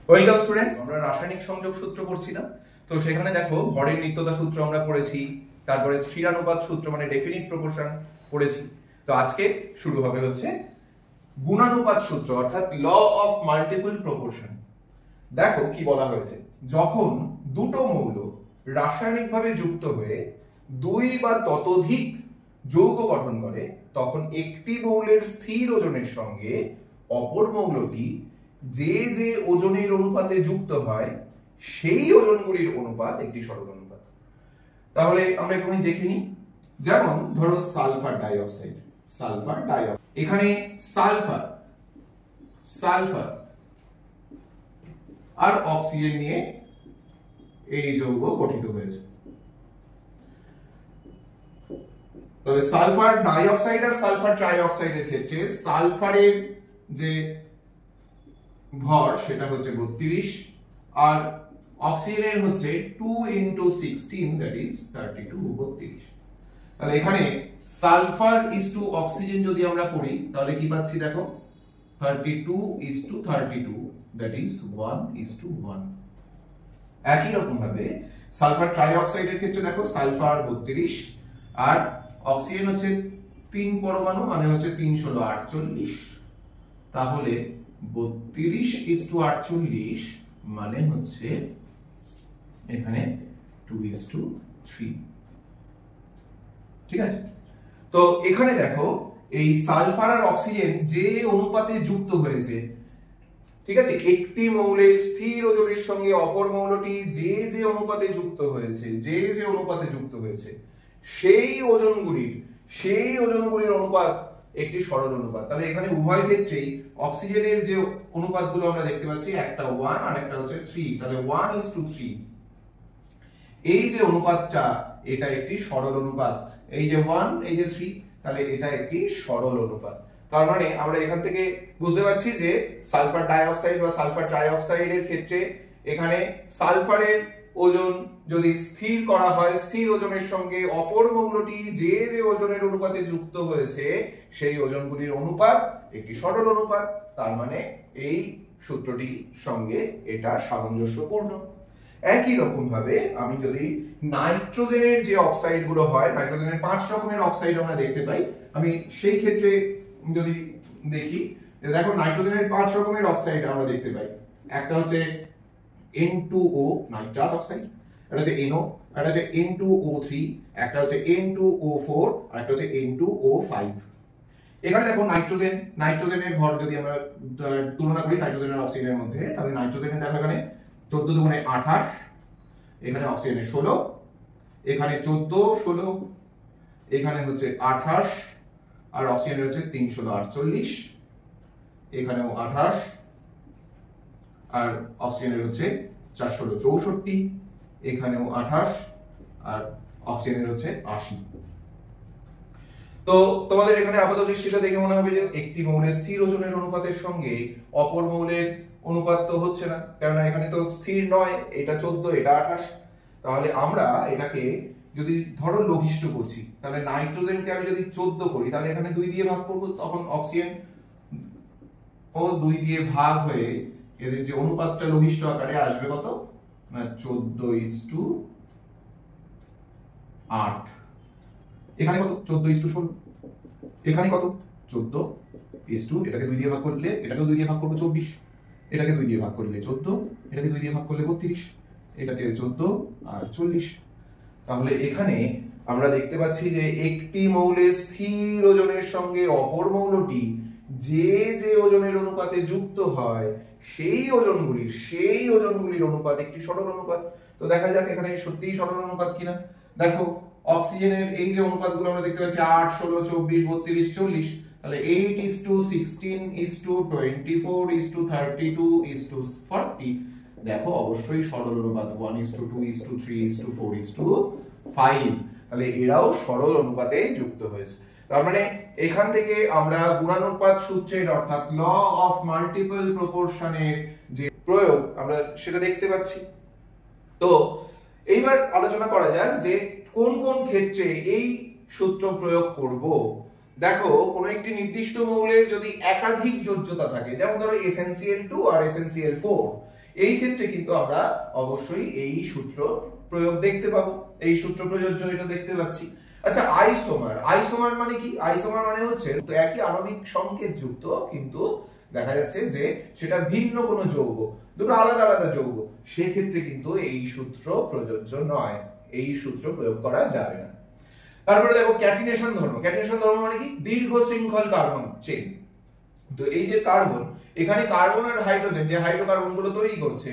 Welcome students, আমরা রাসায়নিক সংযোগ সূত্র পড়ছি না? তো সেখানে দেখো ভরের নিত্যতা সূত্র আমরা পড়েছি, তারপরে স্থিরানুপাত সূত্র মানে ডেফিনিট প্রপোর্শন পড়েছি। তো আজকে শুরু হবে হচ্ছে গুণানুপাত সূত্র অর্থাৎ ল অফ মাল্টিপল প্রপোর্শন। দেখো কি বলা হয়েছে, যখন দুটো মৌল রাসায়নিকভাবে যুক্ত হয়ে দুই বা ততোধিক যৌগ গঠন করে তখন একটি মৌলের স্থির ওজনের সঙ্গে অপর মৌলটি যে যে ওজনের অনুপাতে যুক্ত হয় সেই ওজনগুলির অনুপাত একটি সরল অনুপাত। তাহলে আমরা একটু দেখে নিই। যেমন ধরো সালফার ডাইঅক্সাইড, এখানে সালফার আর অক্সিজেন নিয়ে এই যৌগ গঠিত হয়েছে। তবে সালফার ডাইঅক্সাইড আর সালফার ট্রাইঅক্সাইডের ক্ষেত্রে সালফারের যে ভর সেটা হচ্ছে 32 আর অক্সিজেনের হচ্ছে 2 × 16 দ্যাট ইজ 32 32। তাহলে এখানে সালফার ইজ টু অক্সিজেন যদি আমরা করি তাহলে কি পাচ্ছি দেখো 32:32 দ্যাট ইজ 1:1। একই রকম ভাবে সালফার ট্রাইঅক্সাইডের ক্ষেত্রে দেখো সালফার 32 আর অক্সিজেন হচ্ছে 3 পরমাণু মানে হচ্ছে 3 × 16 48। তাহলে 32:48 মানে হচ্ছে এখানে 2:3। ঠিক আছে, তো এখানে দেখো এই সালফার আর অক্সিজেন যে অনুপাতে যুক্ত হয়েছে, ঠিক আছে, একটি মৌলের স্থির ওজনের সঙ্গে অপর মৌলটি যে যে অনুপাতে যুক্ত হয়েছে সেই ওজনগুলির অনুপাত একটি সরল অনুপাত। তাহলে এখানে উভয় ক্ষেত্রেই অক্সিজেনের যে অনুপাতগুলো আমরা দেখতে পাচ্ছি, একটা 1 আর একটা হচ্ছে 3, তাহলে 1:3। এই যে অনুপাতটা এটা একটি সরল অনুপাত, এই যে 1 এই যে 3, তাহলে এটা একটি সরল অনুপাত। তার মানে আমরা এখান থেকে বুঝতে পারছি যে সালফার ডাইঅক্সাইড বা সালফার ট্রাইঅক্সাইডের ক্ষেত্রে এখানে সালফারের ওজন যদি স্থির করা হয়, স্থির ওজনের সঙ্গে অপর মৌলটি যে যে ওজনের অনুপাতে যুক্ত হয়েছে সেই ওজনগুলির অনুপাত একটি সরল অনুপাত। তার মানে এই সূত্রটির সঙ্গে এটা সামঞ্জস্যপূর্ণ। একই রকম ভাবে আমি যদি নাইট্রোজেনের যে অক্সাইড গুলো হয়, নাইট্রোজেনের 5 রকমের অক্সাইড আমরা দেখতে পাই, আমি সেই ক্ষেত্রে যদি দেখি, দেখো নাইট্রোজেনের 5 রকমের অক্সাইড আমরা দেখতে পাই। একটা হচ্ছে N2O নাইট্রাস অক্সাইড, একটা হচ্ছে NO, একটা হচ্ছে N2O3, একটা হচ্ছে N2O4 আর একটা হচ্ছে N2O5। এখানে দেখো নাইট্রোজেনের ভর যদি আমরা তুলনা করি নাইট্রোজেনের অক্সিজেনের মধ্যে, তাহলে নাইট্রোজেনের দেখো এখানে 14 × 28, এখানে অক্সিজেনের 16, এখানে 14 16, এখানে হচ্ছে 28 আর অক্সিজেনের হচ্ছে 3 × 16 48, এখানেও 28 আর অক্সিজেনের হচ্ছে 4 × 16 64, এখানেও 28 আর অক্সিজেনের হচ্ছে 80। তো তোমাদের এখানে আপাত দৃষ্টিতে দেখে মনে হবে যে একটি মৌলের স্থির ওজনের অনুপাতের সঙ্গে অপর মৌলের অনুপাত তো হচ্ছে না, কারণ এখানে তো স্থির নয়, এটা 14 এটা 28। তাহলে আমরা এটাকে যদি ধরো লঘিষ্ঠ করছি, তাহলে নাইট্রোজেনকে আমি যদি 14 করি তাহলে এখানে 2 দিয়ে ভাগ করব, তখন অক্সিজেন ও 2 দিয়ে ভাগ হয়ে এদের যে অনুপাতটা লঘিষ্ঠ আকারে আসবে কত না 14:8। এখানে কত 14:16, এখানে কত 14:, এটাকে 2 দিয়ে ভাগ করলে এটাকে 2 দিয়ে ভাগ করব 24, এটাকে 2 দিয়ে ভাগ করলে 14, এটাকে 2 দিয়ে ভাগ করলে 32, এটাকে 14 আর 40। তাহলে এখানে আমরা দেখতে পাচ্ছি যে একটি মৌলের স্থির ওজনের সঙ্গে অপর মৌলটি যে যে ওজনের অনুপাতে যুক্ত হয় সেই ওজনগুলির অনুপাত একটি সরল অনুপাত। তো দেখা যাক এখানে সত্যিই সরল অনুপাত কিনা। দেখো অক্সিজেনের এই যে অনুপাতগুলো আমরা দেখতে পাচ্ছি 8 16 24 32 40, তাহলে 8:16:24:32:40। দেখো অবশ্যই সরল অনুপাত 1:2:3:4:5, তাহলে এরাও সরল অনুপাতে যুক্ত হয়েছে। তার মানে এখান থেকে আমরা গুণানুপাত সূত্রের অর্থাৎ ল অফ মাল্টিপল প্রপোর্শনের যে প্রয়োগ আমরা সেটা দেখতে পাচ্ছি। তো এইবার আলোচনা করা যাক যে কোন কোন ক্ষেত্রে এই সূত্র প্রয়োগ করব। দেখো কোন একটি নির্দিষ্ট মৌলের যদি একাধিক যোজ্যতা থাকে, যেমন ধরো SnCl2 আর SnCl4, এই ক্ষেত্রে কিন্তু আমরা অবশ্যই এই সূত্র প্রয়োগ দেখতে পাবো, এই সূত্র প্রযোজ্য এটা দেখতে পাচ্ছি। আচ্ছা, আইসোমার, আইসোমার মানে কি? আইসোমার মানে হচ্ছে তো একই আণবিক সংকেত যুক্ত, কিন্তু দেখা যাচ্ছে যে সেটা ভিন্ন কোনো যৌগ, দুটো আলাদা আলাদা যৌগ, সেক্ষেত্রে কিন্তু এই সূত্র প্রযোজ্য নয়, এই সূত্র প্রয়োগ করা যাবে না। তারপরে দেখো ক্যাটিনেশন ধর্ম। ক্যাটিনেশন ধর্ম মানে কি? দীর্ঘ শৃঙ্খল কার্বন চেইন। তো এই যে কার্বন, এখানে কার্বন আর হাইড্রোজেন যে হাইড্রোকার্বন গুলো তৈরি করছে,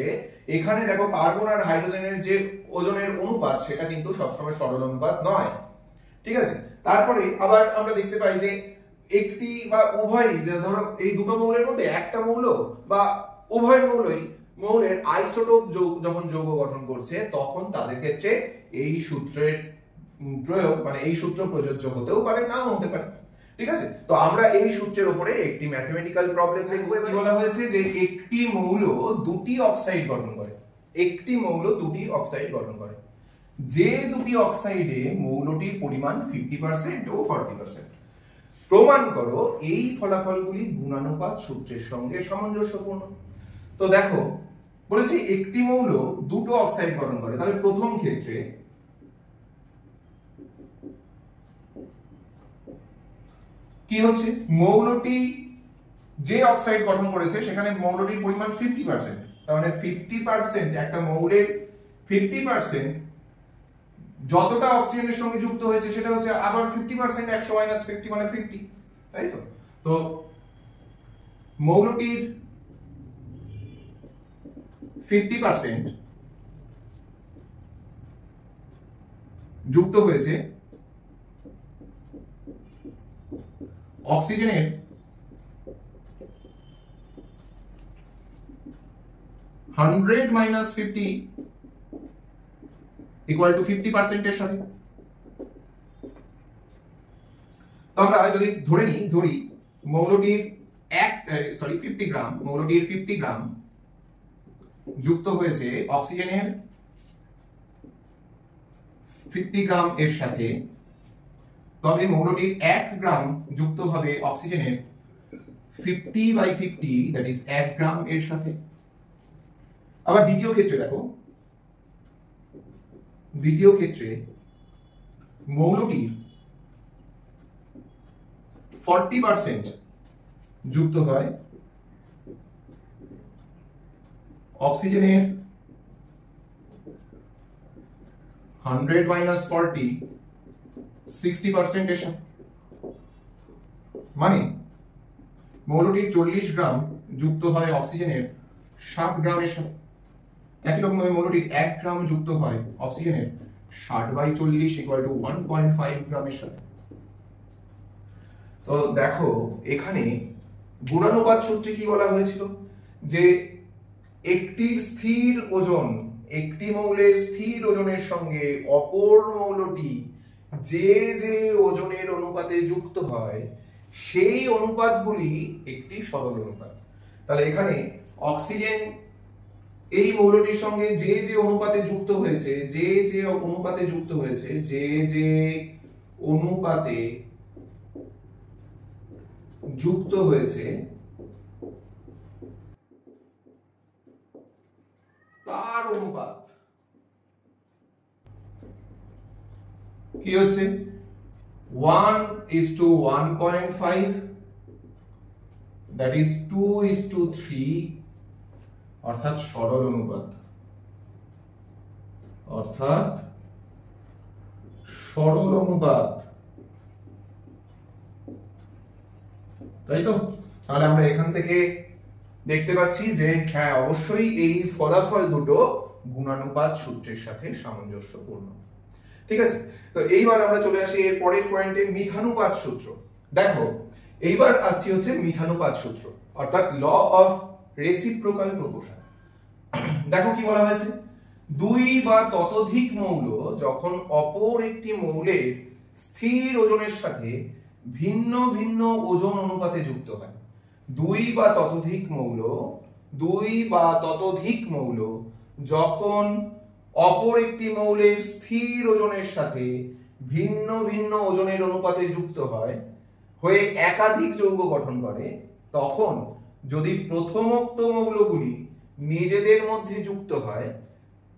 এখানে দেখো কার্বন আর হাইড্রোজেনের যে ওজনের অনুপাত সেটা কিন্তু সবসময় সরল অনুপাত নয়, ঠিক আছে? তারপরে আবার আমরা দেখতে পাই যে একটি বা উভয়, ধরো এই দুটো মৌলের মধ্যে একটা মৌল বা উভয় মৌলের আইসোটোপ যখন যৌগ গঠন করছে, তখন তাদের ক্ষেত্রে এই সূত্রের প্রয়োগ মানে এই সূত্র প্রযোজ্য হতেও পারে, নাও হতে পারে, ঠিক আছে? তো আমরা এই সূত্রের উপরে একটি ম্যাথমেটিক্যাল প্রবলেম দেখব। এবার বলা হয়েছে যে একটি মৌল দুটি অক্সাইড গঠন করে, একটি মৌল দুটি অক্সাইড গঠন করে, যে দুটি অক্সাইডে মৌলটির পরিমাণ 50% ও 40%। প্রমাণ করো এই ফলাফলগুলি গুণানুপাত সূত্রের সঙ্গে সামঞ্জস্যপূর্ণ। তো দেখো বলেছি একটি মৌল দুটো অক্সাইড গঠন করে, তাহলে প্রথম ক্ষেত্রে কি হচ্ছে? মৌলটি যে অক্সাইড গঠন করেছে সেখানে মৌলটির পরিমাণ 50%, তার মানে 50% একটা মৌলের 50% যতটা অক্সিজেনের সঙ্গে যুক্ত হয়েছে সেটা হচ্ছে আবার 50%, 100 - 50 মানে 50, তাই তো? তো মৌলটির 50% যুক্ত হয়েছে অক্সিজেনের 100 - 50 ইকুয়াল টু 50% এর সাথে। তো আমরা যদি ধরি মৌলটির 50 গ্রাম, মৌলটির 50 গ্রাম যুক্ত হয়েছে অক্সিজেনের 50 গ্রাম এর সাথে, তবে মৌলটির 1 গ্রাম যুক্ত হবে অক্সিজেনের 50/50, দ্যাট ইজ 1 গ্রাম এর সাথে। আবার দ্বিতীয় ক্ষেত্রে দেখো, দ্বিতীয় ক্ষেত্রে মৌলটির 40% যুক্ত হয় অক্সিজেনের 100 - 40, 60% এর সাথে। মানে মৌলটির 40 গ্রাম যুক্ত হয় অক্সিজেনের 60 গ্রামের সাথে। একই রকম ভাবে মৌলটির 1 গ্রাম যুক্ত হয় অক্সিজেনের 60/40 ইকুয়াল টু 1.5 গ্রামের সাথে। তো দেখো এখানে গুণানুপাত সূত্রে কি বলা হয়েছিল? যে একটির স্থির ওজন, একটি মৌলের স্থির ওজনের সঙ্গে অপর মৌলটি যে যে ওজনের অনুপাতে যুক্ত হয় সেই অনুপাতগুলি একটি সরল অনুপাত। তাহলে এখানে অক্সিজেন এই মৌলটির সঙ্গে যে যে অনুপাতে যুক্ত হয়েছে, যে যে অনুপাতে যুক্ত হয়েছে, যে যে অনুপাতে যুক্ত হয়েছে তার অনুপাত কি হচ্ছে? 1:1.5, that is 2:3, অর্থাৎ সরল অনুপাত, অর্থাৎ সরল অনুপাত, তাই তো? তাহলে আমরা এখান থেকে দেখতে পাচ্ছি যে হ্যাঁ, অবশ্যই এই ফলাফল দুটো গুণানুপাত সূত্রের সাথে সামঞ্জস্যপূর্ণ, ঠিক আছে? তো এইবার আমরা চলে আসি এর পরের পয়েন্টে, মিথানুপাত সূত্র। দেখো এইবার আসছি হচ্ছে মিথানুপাত সূত্র, অর্থাৎ ল অফ রেসিপ্রোকাল প্রপোর্শন। দেখো কি বলা হয়েছে? দুই বা ততোধিক মৌল যখন অপর একটি মৌলের স্থির ওজনের সাথে ভিন্ন ভিন্ন ওজন অনুপাতে যুক্ত হয়, দুই বা ততোধিক মৌল যখন অপর একটি মৌলের স্থির ওজনের সাথে ভিন্ন ভিন্ন ওজনের অনুপাতে যুক্ত হয়ে একাধিক যৌগ গঠন করে, তখন যদি প্রথমোক্ত মৌলগুলি নিজেদের মধ্যে যুক্ত হয়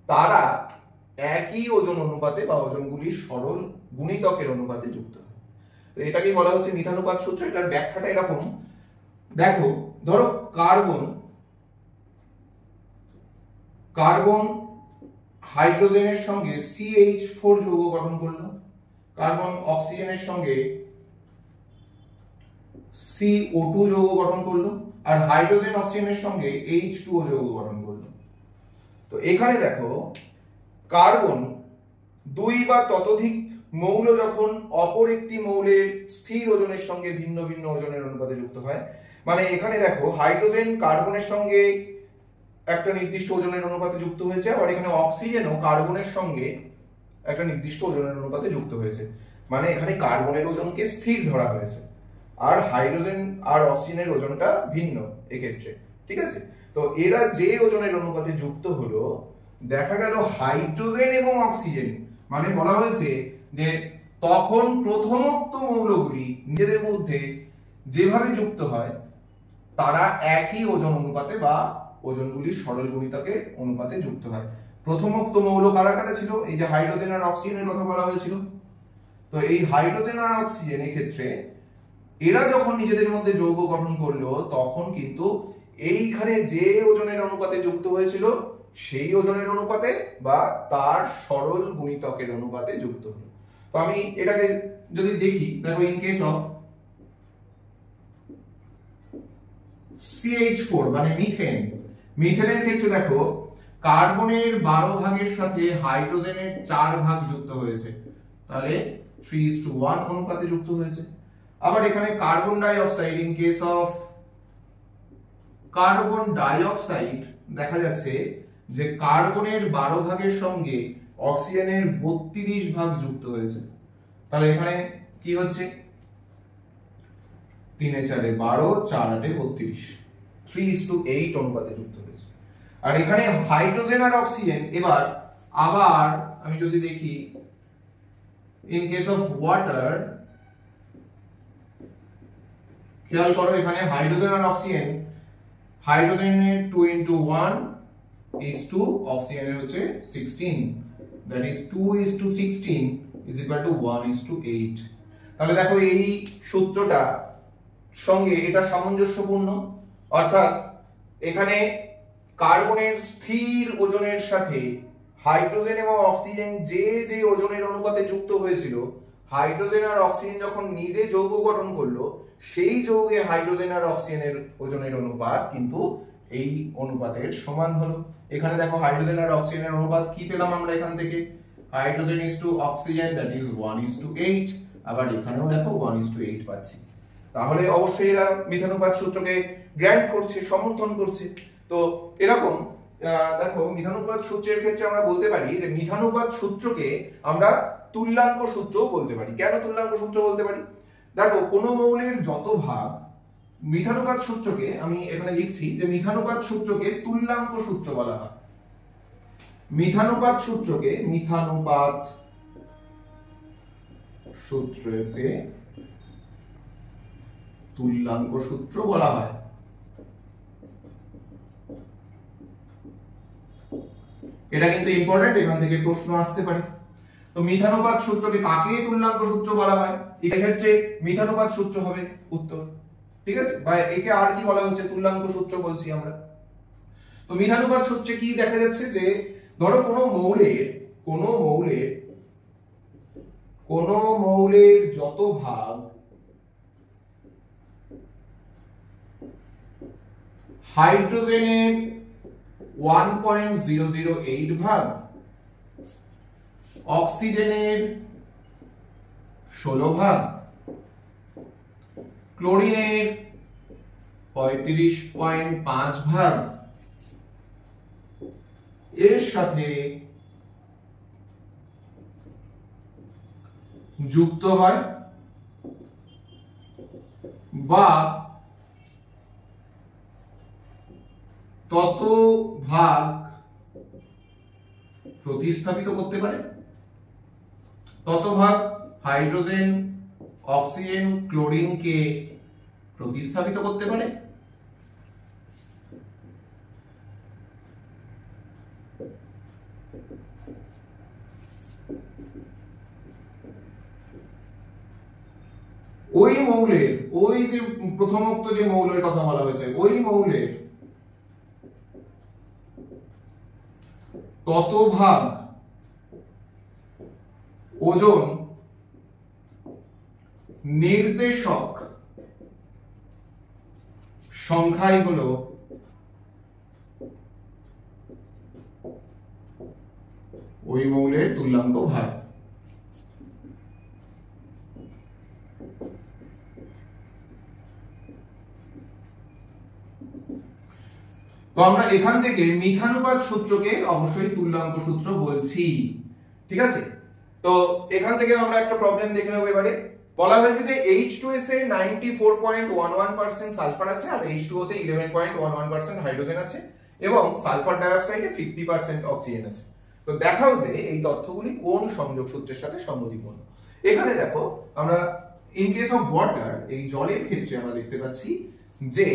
তারা একই ওজন অনুপাতে বা ওজনগুলির সরল গুণিতকের অনুপাতে যুক্ত হয়। তো এটাকে বলা হচ্ছে মিথানুপাত সূত্র। এটার ব্যাখ্যাটা এরকম, দেখো ধরো কার্বন হাইড্রোজেনের সঙ্গে CH4 যৌগ গঠন করলো, কার্বন অক্সিজেনের সঙ্গে CO2 যৌগ গঠন করলো, আর হাইড্রোজেন অক্সিজেনের সঙ্গে H2O যৌগ গঠন করলো। তো এখানে দেখো কার্বন দুই বা ততোধিক মৌল যখন অপর একটি মৌলের স্থির ওজনের সঙ্গে ভিন্ন ভিন্ন ওজনের অনুপাতে যুক্ত হয়, মানে এখানে দেখো হাইড্রোজেন কার্বনের সঙ্গে একটা নির্দিষ্ট ওজনের অনুপাতে যুক্ত হয়েছে, আর এখানে অক্সিজেনও কার্বনের সঙ্গে একটা নির্দিষ্ট ওজনের অনুপাতে যুক্ত হয়েছে, মানে এখানে কার্বনের ওজনকে স্থির ধরা হয়েছে আর হাইড্রোজেন আর অক্সিজেনের ওজনটা ভিন্ন এক্ষেত্রে, ঠিক আছে। তো এরা যে ওজনের অনুপাতে যুক্ত হলো, দেখা গেল হাইড্রোজেন এবং অক্সিজেন, মানে বলা হয়েছে যে তখন প্রথমোক্ত মৌলগুলি নিজেদের মধ্যে যেভাবে যুক্ত হয় তারা একই ওজন অনুপাতে বা ওজনগুলির সরল গুণিতকের অনুপাতে যুক্ত হয়। প্রথমোক্ত মৌল কারা কারা ছিল? এই যে হাইড্রোজেন আর অক্সিজেনের কথা বলা হয়েছিল। তো এই হাইড্রোজেন আর অক্সিজেন ক্ষেত্রে এরা যখন নিজেদের মধ্যে যৌগ গঠন করলো, তখন কিন্তু এইখানে যে ওজনের অনুপাতে যুক্ত হয়েছিল সেই ওজনের অনুপাতে বা তার সরল গুণিতকের অনুপাতে যুক্ত হলো। তো আমি এটাকে যদি দেখি, দেখো ইন কেস অফ CH4 মানে মিথেনের ক্ষেত্রে দেখো কার্বনের 12 ভাগের সাথে হাইড্রোজেনের 4 ভাগ যুক্ত হয়েছে, তাহলে 3:1 অনুপাতে যুক্ত হয়েছে। আবার এখানে carbon dioxide, in case of carbon dioxide দেখা যাচ্ছে যে কার্বনের 12 ভাগের সঙ্গে অক্সিজেনের 32 ভাগ যুক্ত হয়েছে, তাহলে এখানে কি হচ্ছে 3-4-12, 4-8-32, 3:8 অনুপাতে যুক্ত হয়েছে। আর এখানে হাইড্রোজেন আর অক্সিজেন এবার আবার আমি যদি দেখি ইন কেস অফ ওয়াটার, খেয়াল করো এখানে হাইড্রোজেন আর অক্সিজেন, হাইড্রোজেনের 2:1 is to অক্সিজেনের হচ্ছে 16, that is 2:16 is equal to 1:8। তাহলে দেখো এই সূত্রটা সঙ্গে এটা সামঞ্জস্যপূর্ণ, অর্থাৎ এখানে কার্বনের স্থির ওজনের সাথে হাইড্রোজেন এবং অক্সিজেন যে যে ওজনের অনুপাতে যুক্ত হয়েছিল, হাইড্রোজেন আর অক্সিজেন যখন নিজে যৌগ গঠন করলো, সেই যৌগে হাইড্রোজেন আর অক্সিজেনের ওজনের অনুপাত কিন্তু এই অনুপাতের সমান হলো। এখানে দেখো হাইড্রোজেন আর অক্সিজেনের অনুপাত কি পেলাম আমরা এখান থেকে, hydrogen is to oxygen, that is 1:8, আবার এখানেও দেখো 1:8 পাচ্ছি। তাহলে অবশ্যই এরা মিথানুপাত সূত্রকে গ্র্যান্ট করছে, সমর্থন করছে। তো এরকম দেখো মিথানুপাত সূত্রের ক্ষেত্রে আমরা বলতে পারি যে মিথানুপাত সূত্রকে আমরা তুল্যাঙ্ক সূত্রও বলতে পারি। কেন তুল্যাঙ্ক সূত্র বলতে পারি? দেখো কোনো মৌলের যত ভাগ, মিথানুপাত সূত্রকে আমি এখানে লিখছি যে মিথানুপাত সূত্রকে তুল্যাঙ্ক সূত্র বলা হয়। মিথানুপাত সূত্রকে তুল্যাঙ্ক সূত্র বলা হয়। এটা কিন্তু ইম্পর্টেন্ট, এখান থেকে প্রশ্ন আসতে পারে। তো মিথানুপাত সূত্রকে কাকে তুল্যাঙ্ক সূত্র বলা হয়? এক্ষেত্রে মিথানুপাত সূত্র হবে উত্তর, ঠিক আছে। বা একে আর কি বলা হচ্ছে, তুল্যাঙ্ক সূত্র বলছি আমরা। তো মিথানুপাত সূত্রে কি দেখা যাচ্ছে যে ধরো কোনো মৌলের যত ভাগ হাইড্রোজেনের 1.008 ভাগ, অক্সিজেনের 16 ভাগ, ক্লোরিনের 35.5 ভাগ এর সাথে যুক্ত হয় বা তত ভাগ প্রতিস্থাপিত করতে পারে, তত ভাগ হাইড্রোজেন, অক্সিজেন, ক্লোরিনকে প্রতিস্থাপিত করতে পারে, ওই মৌলের, ওই যে প্রথমোক্ত যে মৌলের কথা বলা হয়েছে, ওই মৌলের তত ভাগ ওজন নির্দেশক সংখ্যাই হলো ওই মৌলের তুল্যাঙ্ক ভার। তো আমরা এখান থেকে মিথানুপাত সূত্রকে অবশ্যই তুল্যাঙ্ক সূত্র বলছি, ঠিক আছে। তো এখান থেকে আমরা একটা প্রবলেম দেখে নেব। এবারে বলা হয়েছে যে H2S এ 94.11% সালফার আছে আর H2O তে 11.11% হাইড্রোজেন আছে এবং সালফার ডাই অক্সাইডে 50% অক্সিজেন আছে। তো দেখাও যে এই তথ্যগুলি কোন সংযোগ সূত্রের সাথে সঙ্গতিপূর্ণ। এখানে দেখো আমরা ইন কেস অফ ওয়াটার, এই জলের ক্ষেত্রে আমরা দেখতে পাচ্ছি যে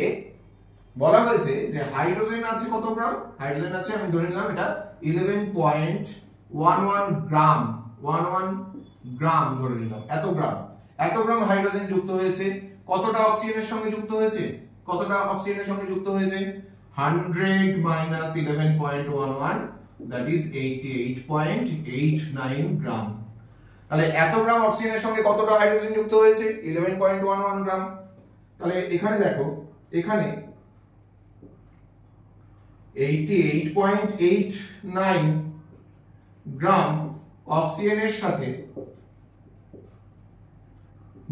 বলা হয়েছে যে হাইড্রোজেন আছে কত গ্রাম, হাইড্রোজেন আছে আমি ধরে নিলাম এটা 11.11 গ্রাম, 11 গ্রাম ধরে নিলাম, এত গ্রাম হাইড্রোজেন যুক্ত হয়েছে। কতটা অক্সিজেনের সঙ্গে যুক্ত হয়েছে, কতটা অক্সিজেনের সঙ্গে যুক্ত হয়েছে 100 minus 11.11 that is 88.89 গ্রাম। তাহলে এত গ্রাম অক্সিজেনের সঙ্গে কতটা হাইড্রোজেন যুক্ত হয়েছে 11.11 গ্রাম। তাহলে এখানে দেখো, এখানে 88.89 গ্রাম অক্সিজেনের সাথে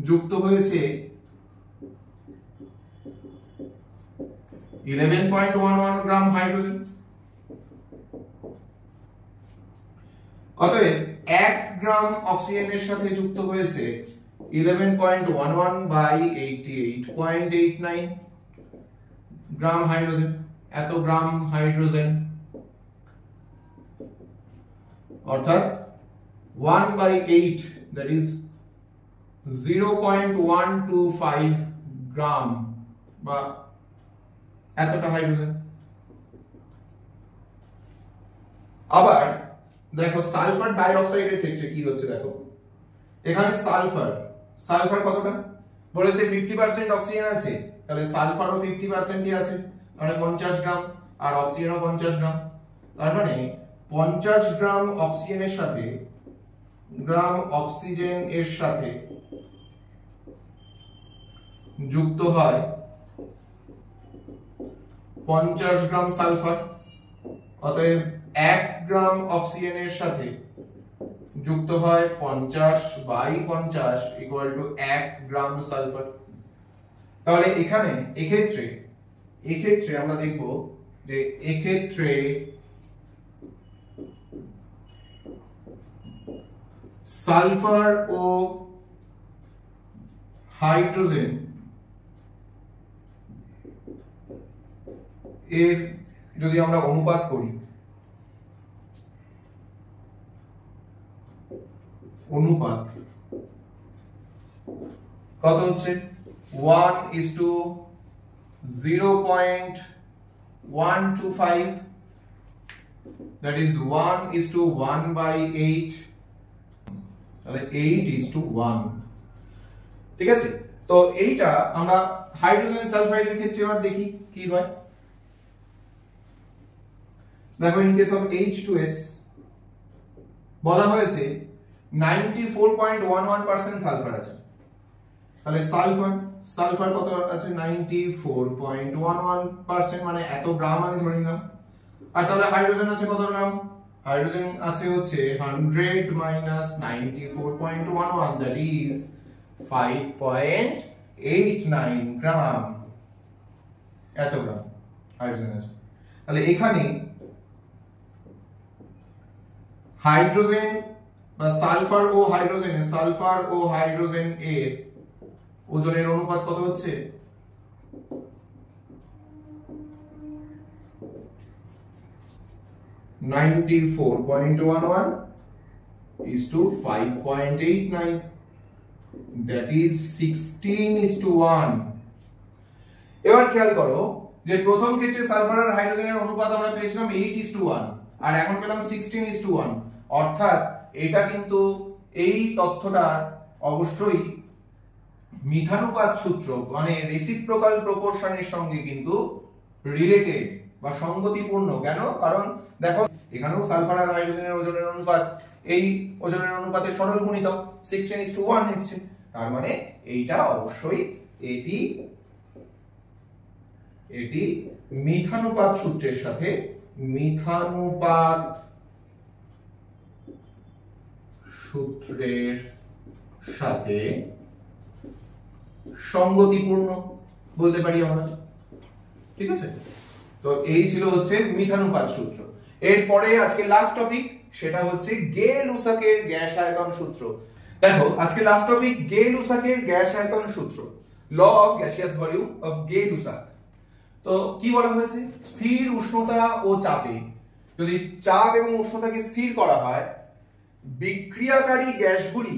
যুক্ত হয়েছে 11.11 গ্রাম হাইড্রোজেন। অতএব 1 গ্রাম অক্সিজেনের সাথে যুক্ত হয়েছে 11.11 বাই 88.89 গ্রাম হাইড্রোজেন, এত গ্রাম হাইড্রোজেন, অর্থাৎ 1/8 that is 0.125 গ্রাম বা এতটা হাইড্রোজেন। আবার দেখো সালফার ডাই অক্সাইডের ক্ষেত্রে কি হচ্ছে, দেখো এখানে সালফার কতটা বলেছে 50% অক্সিজেন আছে, তাহলে সালফারও 50%ই আছে, মানে 50 গ্রাম, আর অক্সিজেনও 50 গ্রাম। তার মানে 50 গ্রাম অক্সিজেনের সাথে যুক্ত হয় 50 গ্রাম সালফার। অতএব 1 গ্রাম অক্সিজেনের সাথে যুক্ত হয় 50/50 ইকুয়াল টু 1 গ্রাম সালফার। তাহলে এখানে এক্ষেত্রে আমরা দেখব যে এক্ষেত্রে সালফার ও হাইড্রোজেন এর যদি আমরা অনুপাত করি, অনুপাত কত হচ্ছে 1:0.125 that is 1:1/8, তাহলে 8:1। ঠিক আছে, তো এইটা আমরা হাইড্রোজেন সালফাইডের ক্ষেত্রে আবার দেখি কি হয়। দেখো ইন কেস অফ H2S বলা হয়েছে 94.11% সালফার আছে। তাহলে সালফার কত আছে 94.11%, মানে এত গ্রাম আমি ধরে নিলাম। আর তাহলে হাইড্রোজেন আছে কত গ্রাম, হাইড্রোজেন আছে হচ্ছে 100 minus 94.11 that is 5.89 গ্রাম, এত গ্রাম হাইড্রোজেন আছে। তাহলে এখানে হাইড্রোজেন বা সালফার ও হাইড্রোজেন এর ওজনের অনুপাত কত হচ্ছে 94.11 is to 5.89 that is 16:1। এবার খেয়াল করো যে প্রথম ক্ষেত্রে সালফার আর হাইড্রোজেনের অনুপাত আমরা পেয়েছিলাম 8:1, আর এখন পেলাম 16:1, অর্থাৎ এটা কিন্তু এই তথ্যটা অবশ্যই মিথানুপাত সূত্র মানে রেসিপ্রোকাল প্রপোর্শনের সঙ্গে কিন্তু রিলেটেড বা সঙ্গতিপূর্ণ। কেন? কারণ দেখো এখানেও সালফার আর হাইড্রোজেনের ওজনের অনুপাত এই ওজনের অনুপাতের সরল গুণিতক 16:1 এসছে, তার মানে এইটা অবশ্যই এটি মিথানুপাত সূত্রের সাথে সঙ্গতিপূর্ণ বলতে পারি আমরা। ঠিক আছে, তো এই ছিল হচ্ছে মিথানুপাত সূত্র। এরপরে আজকে লাস্ট টপিক, সেটা হচ্ছে গে-লুসাকের গ্যাস আয়তন সূত্র। দেখো আজকে লাস্ট টপিক গে-লুসাকের গ্যাস আয়তন সূত্র, law of gaseous volume of Gay-Lussac. তো কি বলা হয়েছে? স্থির উষ্ণতা ও চাপে যদি চাপ এবং উষ্ণতাকে স্থির করা হয়, বিক্রিয়াকারী গ্যাসগুলি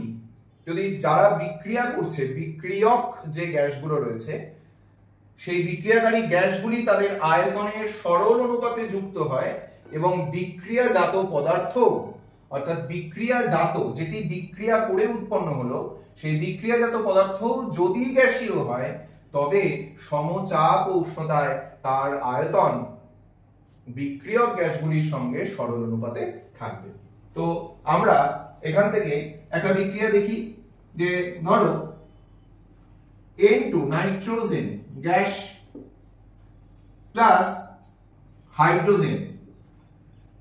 যদি যারা বিক্রিয়া করছে, বিক্রিয়ক যে গ্যাসগুলো রয়েছে, সেই বিক্রিয়াকারী গ্যাসগুলি তাদের আয়তনের সরল অনুপাতে যুক্ত হয় এবং বিক্রিয়াজাত পদার্থ অর্থাৎ বিক্রিয়াজাত যেটি বিক্রিয়া করে উৎপন্ন হলো, সেই বিক্রিয়াজাত পদার্থ যদি গ্যাসীয় হয় তবে সমচাপ ও উষ্ণতায় তার আয়তন বিক্রিয়ক গ্যাসগুলির সঙ্গে সরল অনুপাতে থাকবে। তো আমরা এখান থেকে একটা বিক্রিয়া দেখি, যে ধরো N2 nitrogen gas plus hydrogen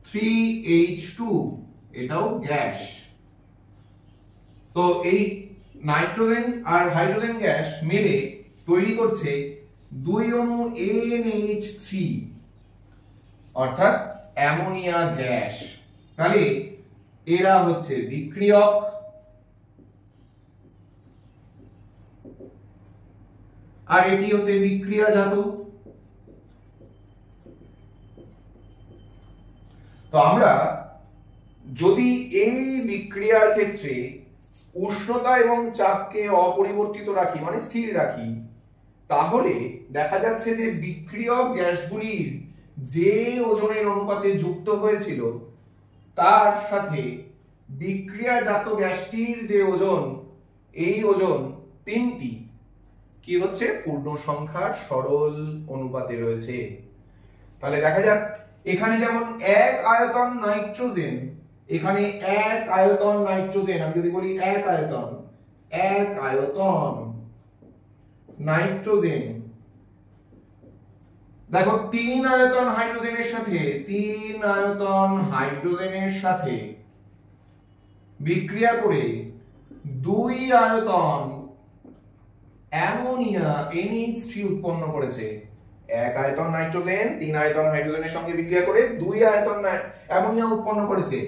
3H2 এটাও গ্যাস। তো এই নাইট্রোজেন আর হাইড্রোজেন গ্যাস মিলে তৈরি করছে দুই অণু NH3 অর্থাৎ অ্যামোনিয়া গ্যাস। তাহলে এরা হচ্ছে বিক্রিয়ক আর এটি হচ্ছে বিক্রিয়াজাত। তো আমরা যদি এই বিক্রিয়ার ক্ষেত্রে উষ্ণতা এবং চাপকে অপরিবর্তিত রাখি মানে স্থির রাখি, তাহলে দেখা যাচ্ছে যে বিক্রিয়ক গ্যাসগুলির যে ওজনের অনুপাতে যুক্ত হয়েছিল তার সাথে বিক্রিয়াজাত গ্যাসটির যে ওজন, এই ওজন তিনটি কি হচ্ছে পূর্ণ সংখ্যার সরল অনুপাতে রয়েছে। তাহলে দেখা যাক এখানে যেমন এক আয়তন নাইট্রোজেন, এখানে এক আয়তন নাইট্রোজেন, আমি যদি বলি এক আয়তন নাইট্রোজেন, দেখো তিন আয়তন হাইড্রোজেনের সাথে বিক্রিয়া করে দুই আয়তন অ্যামোনিয়া NH3 উৎপন্ন করেছে। এক আয়তন নাইট্রোজেন তিন আয়তন হাইড্রোজেনের সঙ্গে বিক্রিয়া করে দুই আয়তন অ্যামোনিয়া উৎপন্ন করেছে,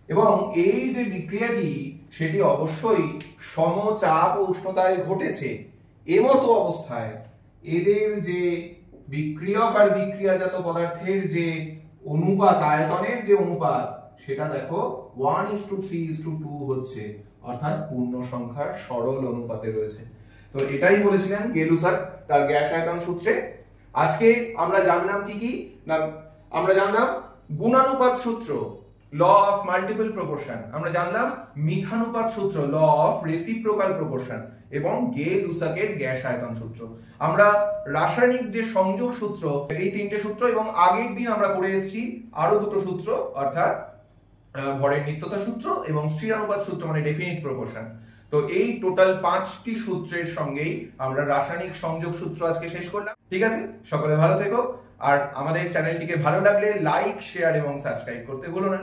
এবং এই যে বিক্রিয়াটি সেটি অবশ্যই সমচাপ ও উষ্ণতায় ঘটেছে। এমতো অবস্থায় এদের যে বিক্রিয়ক আর বিক্রিয়াজাত পদার্থের যে অনুপাত, আয়তনের যে অনুপাত, সেটা দেখো 1:3:2 হচ্ছে, অর্থাৎ পূর্ণ সংখ্যার সরল অনুপাতে রয়েছে। তো এটাই বলেছিলেন গে-লুসাক তার গ্যাস আয়তন সূত্রে। আজকে আমরা জানলাম কি না, আমরা জানলাম গুণানুপাত সূত্র, ল অফ মাল্টিপল প্রপোর্শন, আমরা জানলাম মিথানুপাত সূত্র, ল অফ রেসিপ্রোকাল প্রপোর্শন, এবং গে-লুসাকের গ্যাস আয়তন সূত্র। আমরা রাসায়নিক যে সংযোগ সূত্র, এই তিনটে সূত্র, এবং আগের দিন আমরা করে এসেছি আরো দুটো সূত্র, অর্থাৎ ভরের নিত্যতা সূত্র এবং স্টিরানুপাত সূত্র মানে ডেফিনিট প্রপোর্শন। তো এই টোটাল 5টি সূত্রের সঙ্গেই আমরা রাসায়নিক সংযোগ সূত্র আজকে শেষ করলাম। ঠিক আছে, সকলে ভালো থেকো, আর আমাদের চ্যানেলটিকে ভালো লাগলে লাইক, শেয়ার এবং সাবস্ক্রাইব করতে ভুলো না।